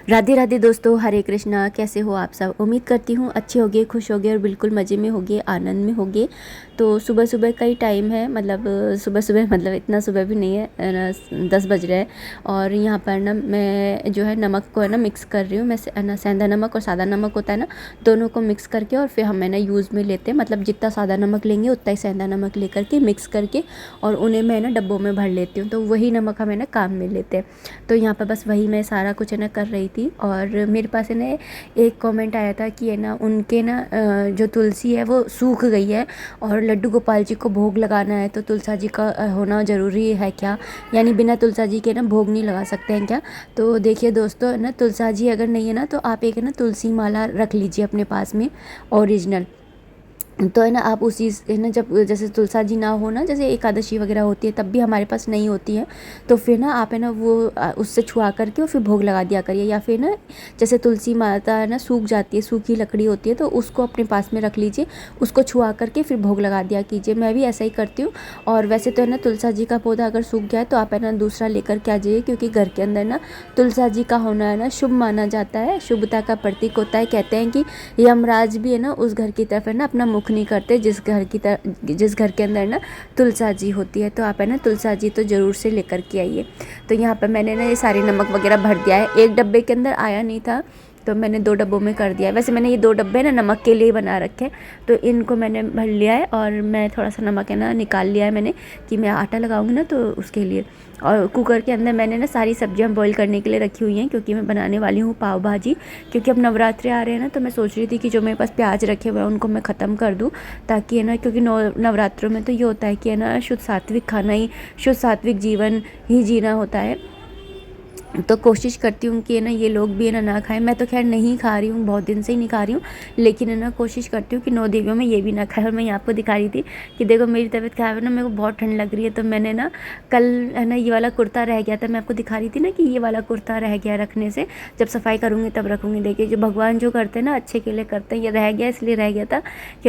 राधे राधे दोस्तों, हरे कृष्णा। कैसे हो आप सब? उम्मीद करती हूँ अच्छे होगे, खुश होगे और बिल्कुल मज़े में होगे, आनंद में होगे। तो सुबह सुबह का ही टाइम है, मतलब सुबह सुबह मतलब इतना सुबह भी नहीं है ना, 10 बज रहे हैं। और यहाँ पर ना मैं जो है नमक को है ना मिक्स कर रही हूँ। मैं ना सेंधा नमक और सादा नमक होता है ना, दोनों को मिक्स करके और फिर हम है ना यूज़ में लेते हैं। मतलब जितना सादा नमक लेंगे उतना ही सेंधा नमक लेकर के मिक्स करके और उन्हें मैं ना डब्बों में भर लेती हूँ। तो वही नमक हम है ना काम में लेते हैं। तो यहाँ पर बस वही मैं सारा कुछ है ना कर रही थी। और मेरे पास है ना एक कमेंट आया था कि है ना उनके ना जो तुलसी है वो सूख गई है और लड्डू गोपाल जी को भोग लगाना है, तो तुलसा जी का होना ज़रूरी है क्या? यानी बिना तुलसा जी के ना भोग नहीं लगा सकते हैं क्या? तो देखिए दोस्तों, है ना तुलसा जी अगर नहीं है ना तो आप एक है ना तुलसी माला रख लीजिए अपने पास में, ओरिजिनल। तो है ना आप उसी है ना, जब जैसे तुलसा जी ना हो ना, जैसे एकादशी वगैरह होती है तब भी हमारे पास नहीं होती है, तो फिर ना आप है ना वो उससे छुआ करके और फिर भोग लगा दिया करिए। या फिर ना जैसे तुलसी माता है ना सूख जाती है, सूखी लकड़ी होती है, तो उसको अपने पास में रख लीजिए, उसको छुआ करके फिर भोग लगा दिया कीजिए। मैं भी ऐसा ही करती हूँ। और वैसे तो है ना तुलसा जी का पौधा अगर सूख जाए तो आप है ना दूसरा लेकर के आ जाइए, क्योंकि घर के अंदर ना तुलसा जी का होना है ना शुभ माना जाता है, शुभता का प्रतीक होता है। कहते हैं कि यमराज भी है ना उस घर की तरफ है ना अपना मुख नहीं करते जिस घर के अंदर ना तुलसा जी होती है। तो आप है ना तुलसा जी तो ज़रूर से लेकर के आइए। तो यहाँ पर मैंने ना ये सारे नमक वगैरह भर दिया है। एक डब्बे के अंदर आया नहीं था तो मैंने 2 डब्बों में कर दिया है। वैसे मैंने ये 2 डब्बे ना नमक के लिए बना रखे हैं, तो इनको मैंने भर लिया है। और मैं थोड़ा सा नमक है ना निकाल लिया है मैंने, कि मैं आटा लगाऊंगी ना तो उसके लिए। और कुकर के अंदर मैंने ना सारी सब्जियां बॉईल करने के लिए रखी हुई हैं, क्योंकि मैं बनाने वाली हूँ पाव भाजी। क्योंकि अब नवरात्रे आ रहे हैं ना, तो मैं सोच रही थी कि जो मेरे पास प्याज रखे हुए हैं उनको मैं ख़त्म कर दूँ, ताकि है ना, क्योंकि नवरात्रों में तो ये होता है कि है ना शुद्ध सात्विक खाना ही, शुद्ध सात्विक जीवन ही जीना होता है। तो कोशिश करती हूँ कि है ना ये लोग भी है ना खाएं। मैं तो खैर नहीं खा रही हूँ, बहुत दिन से ही नहीं खा रही हूँ, लेकिन है ना कोशिश करती हूँ कि 9 देवियों में ये भी ना खाए। और मैं आपको दिखा रही थी कि देखो मेरी तबीयत खराब है ना, मेरे को बहुत ठंड लग रही है। तो मैंने ना कल है ना ये वाला कुर्ता रह गया था, मैं आपको दिखा रही थी ना कि ये वाला कुर्ता रह गया रखने से, जब सफाई करूँगी तब रखूँगी। देखिए जो भगवान जो करते हैं ना अच्छे के लिए करते हैं, ये रह गया इसलिए रह गया था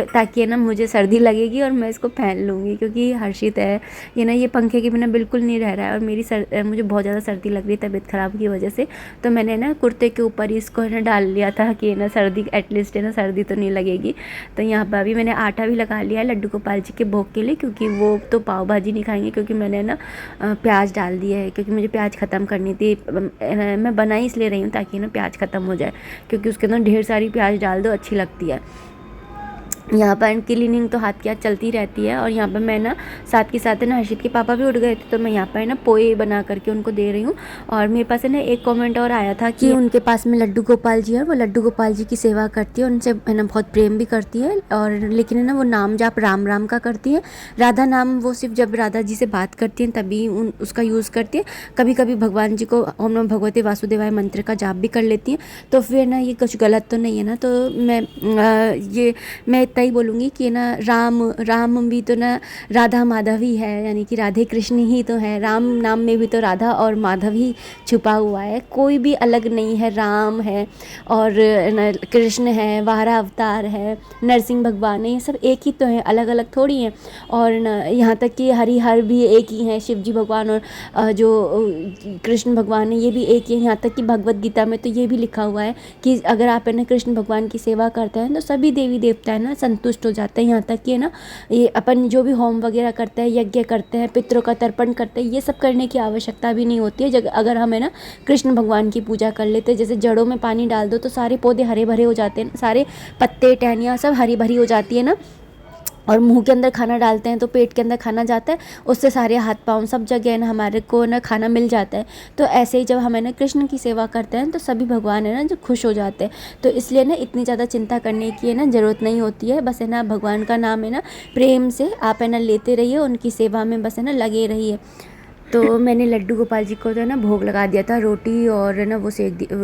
ताकि है ना मुझे सर्दी लगेगी और मैं इसको पहन लूँगी। क्योंकि हर्षित है ये ना, ये पंखे के बिना बिल्कुल नहीं रह रहा है, और मुझे बहुत ज़्यादा सर्दी लग रही है तबीयत ख़राब की वजह से। तो मैंने ना कुर्ते के ऊपर ही इसको है ना डाल लिया था कि है ना सर्दी, एटलीस्ट है ना सर्दी तो नहीं लगेगी। तो यहाँ पर अभी मैंने आटा भी लगा लिया है लड्डू गोपाल जी के भोग के लिए, क्योंकि वो तो पाव भाजी नहीं खाएंगे, क्योंकि मैंने ना प्याज डाल दिया है, क्योंकि मुझे प्याज ख़त्म करनी थी। मैं बनाई इसलिए रही हूँ ताकि ना प्याज ख़त्म हो जाए, क्योंकि उसके अंदर ढेर सारी प्याज डाल दो अच्छी लगती है। यहाँ पर क्लीनिंग तो हाथ की हाथ चलती रहती है। और यहाँ पर मैं ना साथ के साथ है ना हर्षित के पापा भी उठ गए थे, तो मैं यहाँ पर ना पोए बना करके उनको दे रही हूँ। और मेरे पास है ना एक कमेंट और आया था कि उनके पास में लड्डू गोपाल जी है, वो लड्डू गोपाल जी की सेवा करती है, उनसे है ना बहुत प्रेम भी करती है। और लेकिन है ना वो नाम जाप राम राम का करती है, राधा नाम वो सिर्फ जब राधा जी से बात करती हैं तभी उसका यूज़ करती है। कभी कभी भगवान जी को ओम नमः भगवते वासुदेवाय मंत्र का जाप भी कर लेती हैं। तो फिर ना ये कुछ गलत तो नहीं है ना? तो मैं इतना ही बोलूँगी कि ना राम भी तो ना राधा माधव ही है, यानी कि राधे कृष्ण ही तो है। राम नाम में भी तो राधा और माधव ही छुपा हुआ है, कोई भी अलग नहीं है। राम है और कृष्ण है, वारा अवतार है, नरसिंह भगवान है, ये सब एक ही तो है, अलग अलग थोड़ी हैं। और यहाँ तक कि हरिहर भी एक ही हैं, शिव जी भगवान, और जो कृष्ण भगवान है ये भी एक ही है। यहाँ तक कि भगवत गीता में तो ये भी लिखा हुआ है कि अगर आप है ना कृष्ण भगवान की सेवा करते हैं तो सभी देवी देवता है ना संतुष्ट हो जाते हैं। यहाँ तक कि है ना ये अपन जो भी होम वगैरह करते हैं, यज्ञ करते हैं, पितरों का तर्पण करते हैं, ये सब करने की आवश्यकता भी नहीं होती है अगर हम है ना कृष्ण भगवान की पूजा कर लेते हैं। जैसे जड़ों में पानी डाल दो तो सारे पौधे हरे भरे हो जाते हैं, सारे पत्ते टहनियाँ सब हरी भरी हो जाती है ना। और मुंह के अंदर खाना डालते हैं तो पेट के अंदर खाना जाता है, उससे सारे हाथ पाँव सब जगह ना हमारे को ना खाना मिल जाता है। तो ऐसे ही जब हम है ना कृष्ण की सेवा करते हैं तो सभी भगवान है ना जो खुश हो जाते हैं। तो इसलिए ना इतनी ज़्यादा चिंता करने की है ना ज़रूरत नहीं होती है। बस है ना भगवान का नाम है ना प्रेम से आप है ना लेते रहिए, उनकी सेवा में बस है ना लगे रहिए। तो मैंने लड्डू गोपाल जी को जो है ना भोग लगा दिया था, रोटी और ना वो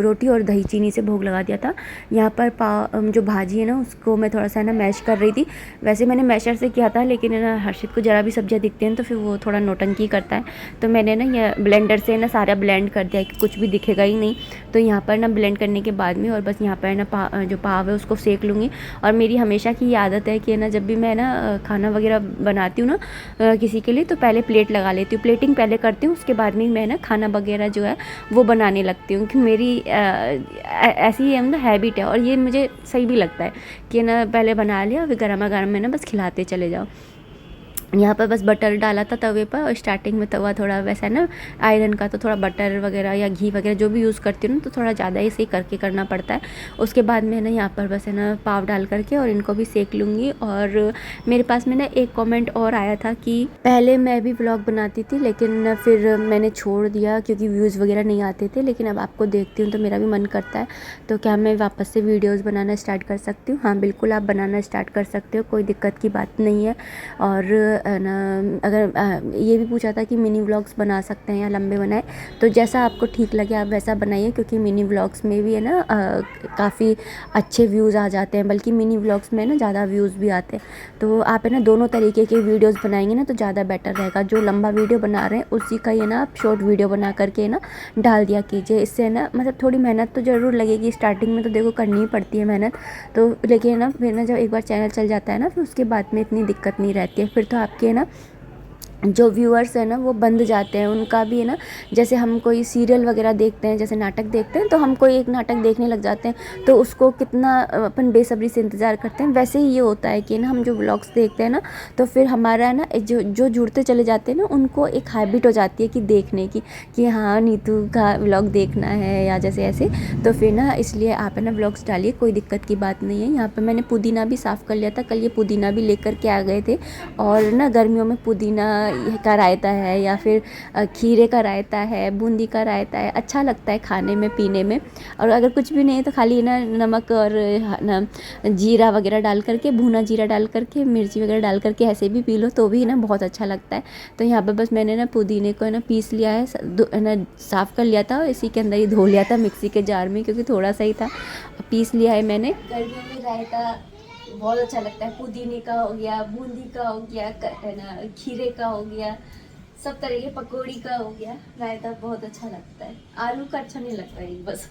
रोटी और दही चीनी से भोग लगा दिया था। यहाँ पर जो भाजी है ना उसको मैं थोड़ा सा ना मैश कर रही थी। वैसे मैंने मैशर से किया था, लेकिन है ना हर्षित को ज़रा भी सब्जियाँ दिखती हैं तो फिर वो थोड़ा नौटंकी करता है, तो मैंने ना ये ब्लेंडर से ना सारा ब्लेंड कर दिया कि कुछ भी दिखेगा ही नहीं। तो यहाँ पर ना ब्लेंड करने के बाद में और बस यहाँ पर ना जो पाव है उसको सेक लूँगी। और मेरी हमेशा की ये आदत है कि ना जब भी मैं ना खाना वगैरह बनाती हूँ ना किसी के लिए, तो पहले प्लेट लगा लेती हूँ, प्लेटिंग पहले पहले करती हूँ, उसके बाद में मैं ना खाना वगैरह जो है वो बनाने लगती हूँ, कि मेरी ऐसी है ना हैबिट है। और ये मुझे सही भी लगता है कि ना पहले बना लिया, फिर गर्मा गर्म में ना बस खिलाते चले जाओ। यहाँ पर बस बटर डाला था तवे पर, और स्टार्टिंग में तवा थोड़ा वैसा है ना आयरन का, तो थोड़ा बटर वगैरह या घी वगैरह जो भी यूज़ करती हूँ तो थोड़ा ज़्यादा ही सही करके करना पड़ता है। उसके बाद में ना यहाँ पर बस है ना पाव डाल करके और इनको भी सेक लूँगी। और मेरे पास में ना एक कमेंट और आया था कि पहले मैं भी व्लॉग बनाती थी लेकिन फिर मैंने छोड़ दिया क्योंकि व्यूज़ वगैरह नहीं आते थे, लेकिन अब आपको देखती हूँ तो मेरा भी मन करता है, तो क्या मैं वापस से वीडियोज़ बनाना स्टार्ट कर सकती हूँ? हाँ बिल्कुल, आप बनाना स्टार्ट कर सकते हो, कोई दिक्कत की बात नहीं है। और ना अगर ये भी पूछा था कि मिनी व्लॉग्स बना सकते हैं या लंबे बनाए, तो जैसा आपको ठीक लगे आप वैसा बनाइए, क्योंकि मिनी व्लॉग्स में भी है ना काफ़ी अच्छे व्यूज़ आ जाते हैं, बल्कि मिनी व्लॉग्स में ना ज़्यादा व्यूज़ भी आते हैं। तो आप है ना दोनों तरीके के वीडियोज़ बनाएंगे ना तो ज़्यादा बेटर रहेगा। जो लंबा वीडियो बना रहे हैं उसी का ये ना आप शॉर्ट वीडियो बना करके ना डाल दिया कीजिए। इससे ना मतलब थोड़ी मेहनत तो ज़रूर लगेगी, स्टार्टिंग में तो देखो करनी ही पड़ती है मेहनत, तो लेकिन ना फिर ना जब एक बार चैनल चल जाता है ना फिर उसके बाद में इतनी दिक्कत नहीं रहती है। फिर तो आपके ना जो व्यूअर्स हैं ना वो बंद जाते हैं, उनका भी है ना, जैसे हम कोई सीरियल वगैरह देखते हैं, जैसे नाटक देखते हैं, तो हम कोई एक नाटक देखने लग जाते हैं तो उसको कितना अपन बेसब्री से इंतज़ार करते हैं, वैसे ही ये होता है कि ना हम जो व्लॉग्स देखते हैं ना तो फिर हमारा ना जो जो जुड़ते चले जाते हैं ना उनको एक हैबिट हो जाती है कि देखने की, कि हाँ नीतू का व्लॉग देखना है या जैसे ऐसे। तो फिर ना इसलिए आप है ना व्लॉग्स डालिए, कोई दिक्कत की बात नहीं है। यहाँ पर मैंने पुदीना भी साफ़ कर लिया था, कल ये पुदीना भी लेकर के आ गए थे। और ना गर्मियों में पुदीना का रायता है या फिर खीरे का रायता है, बूंदी का रायता है, अच्छा लगता है खाने में पीने में। और अगर कुछ भी नहीं है तो खाली ना नमक और ना जीरा वगैरह डाल करके, भुना जीरा डाल करके, मिर्ची वगैरह डाल करके ऐसे भी पी लो तो भी ना बहुत अच्छा लगता है। तो यहाँ पर बस मैंने ना पुदीने को ना पीस लिया है ना, साफ़ कर लिया था और इसी के अंदर ही धो लिया था मिक्सी के जार में, क्योंकि थोड़ा सा ही था, पीस लिया है मैंने। गर्मियों में रायता बहुत अच्छा लगता है, पुदीने का हो गया, बूंदी का हो गया, है ना खीरे का हो गया, सब तरह के, पकौड़ी का हो गया, रायता बहुत अच्छा लगता है। आलू का अच्छा नहीं लगता है बस।